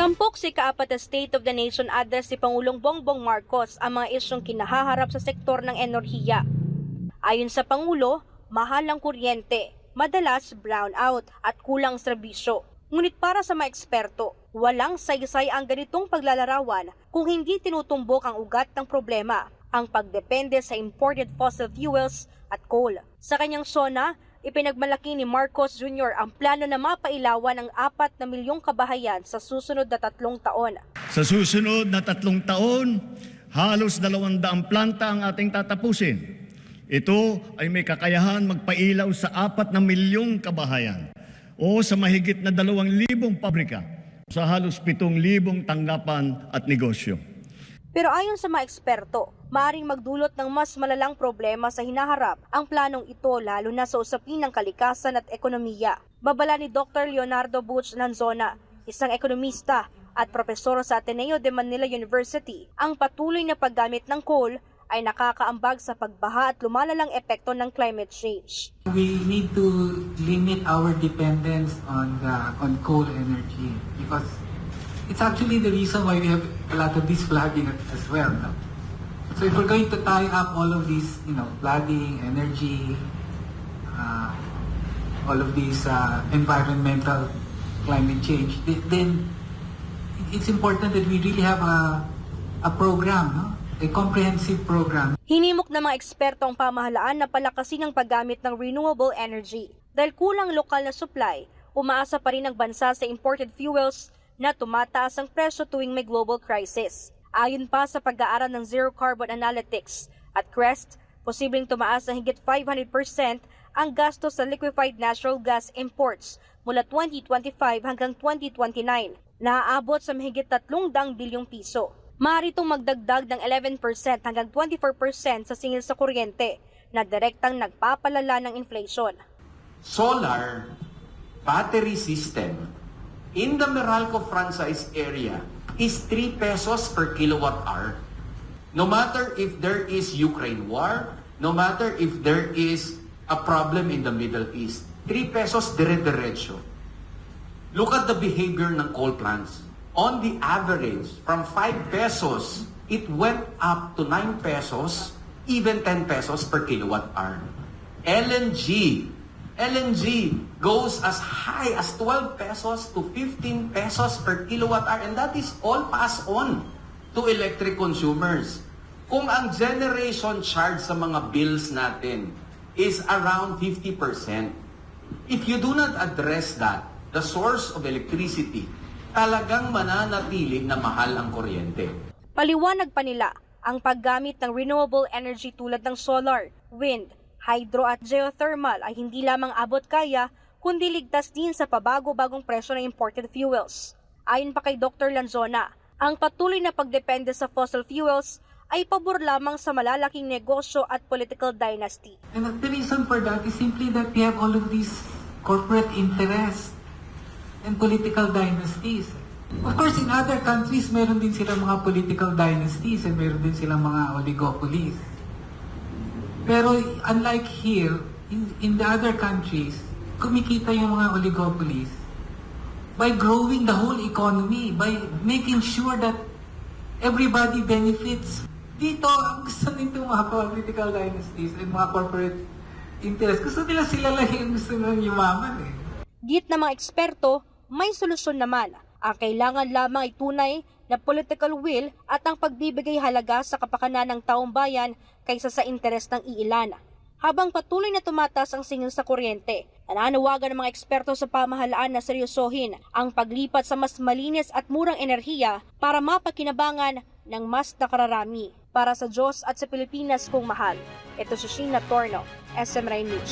Tampok si kaapat na State of the Nation address si Pangulong Bongbong Marcos ang mga isyong kinahaharap sa sektor ng enerhiya. Ayon sa Pangulo, mahal ang kuryente, madalas brownout at kulang serbisyo. Ngunit para sa mga eksperto, walang saysay ang ganitong paglalarawan kung hindi tinutumbok ang ugat ng problema, ang pagdepende sa imported fossil fuels at coal. Sa kanyang SONA, ipinagmalaki ni Marcos Jr. ang plano na mapailawan ang 4 na milyong kabahayan sa susunod na 3 taon. Sa susunod na 3 taon, halos 200 planta ang ating tatapusin. Ito ay may kakayahan magpailaw sa 4 na milyong kabahayan o sa mahigit na 2,000 pabrika sa halos 7,000 tanggapan at negosyo. Pero ayon sa mga eksperto, maaaring magdulot ng mas malalang problema sa hinaharap ang planong ito lalo na sa usapin ng kalikasan at ekonomiya. Babala ni Dr. Leonardo Butch Lanzona, isang ekonomista at profesor sa Ateneo de Manila University, ang patuloy na paggamit ng coal ay nakakaambag sa pagbaha at lumalalang epekto ng climate change. We need to limit our dependence on coal energy because it's actually the reason why we have a lot of this flooding as well. No? So if we're going to tie up all of these, flooding, energy, all of these environmental climate change, then it's important that we really have a program, no? A comprehensive program. Hinimok ng mga eksperto ang pamahalaan na palakasin ang paggamit ng renewable energy. Dahil kulang lokal na supply, umaasa pa rin ang bansa sa imported fuels na tumataas ang presyo tuwing may global crisis. Ayon pa sa pag-aaral ng Zero Carbon Analytics at CREST, posibleng tumaas ng higit 500% ang gasto sa liquefied natural gas imports mula 2025 hanggang 2029, na aabot sa mahigit 300 bilyong piso. Maaari itong magdagdag ng 11% hanggang 24% sa singil sa kuryente na direktang nagpapalala ng inflation. Solar battery system in the Meralco franchise area is 3 pesos per kilowatt hour. No matter if there is Ukraine war, no matter if there is a problem in the Middle East, 3 pesos dire-diretso. Look at the behavior ng coal plants. On the average, from 5 pesos, it went up to 9 pesos, even 10 pesos per kilowatt hour. LNG goes as high as 12 pesos to 15 pesos per kilowatt hour, and that is all passed on to electric consumers. Kung ang generation charge sa mga bills natin is around 50%, if you do not address that, the source of electricity, talagang mananatili na mahal ang kuryente. Paliwanag pa nila, ang paggamit ng renewable energy tulad ng solar, wind, hydro at geothermal ay hindi lamang abot kaya, kundi ligtas din sa pabago-bagong presyo ng imported fuels. Ayon pa kay Dr. Lanzona, ang patuloy na pagdepende sa fossil fuels ay pabor lamang sa malalaking negosyo at political dynasty. And the reason for that is simply that we have all of these corporate interests and political dynasties. Of course, in other countries, meron din silang mga political dynasties and meron din silang mga oligopolies. Pero unlike here, in the other countries, kumikita yung mga oligopolies by growing the whole economy, by making sure that everybody benefits. Dito, ang gusto nito mga political dynasties and mga corporate interests, gusto nila sila lang yung gusto nilang yumaman eh. Git ng mga eksperto, may solusyon naman. Ang kailangan lamang ay tunay na political will at ang pagbibigay halaga sa kapakanan ng taong bayan kaysa sa interes ng iilan. Habang patuloy na tumataas ang singil sa kuryente, nananawagan ng mga eksperto sa pamahalaan na seryosohin ang paglipat sa mas malinis at murang enerhiya para mapakinabangan ng mas nakararami. Para sa Diyos at sa Pilipinas kong mahal, ito si Sheena Torno, SM Rai News.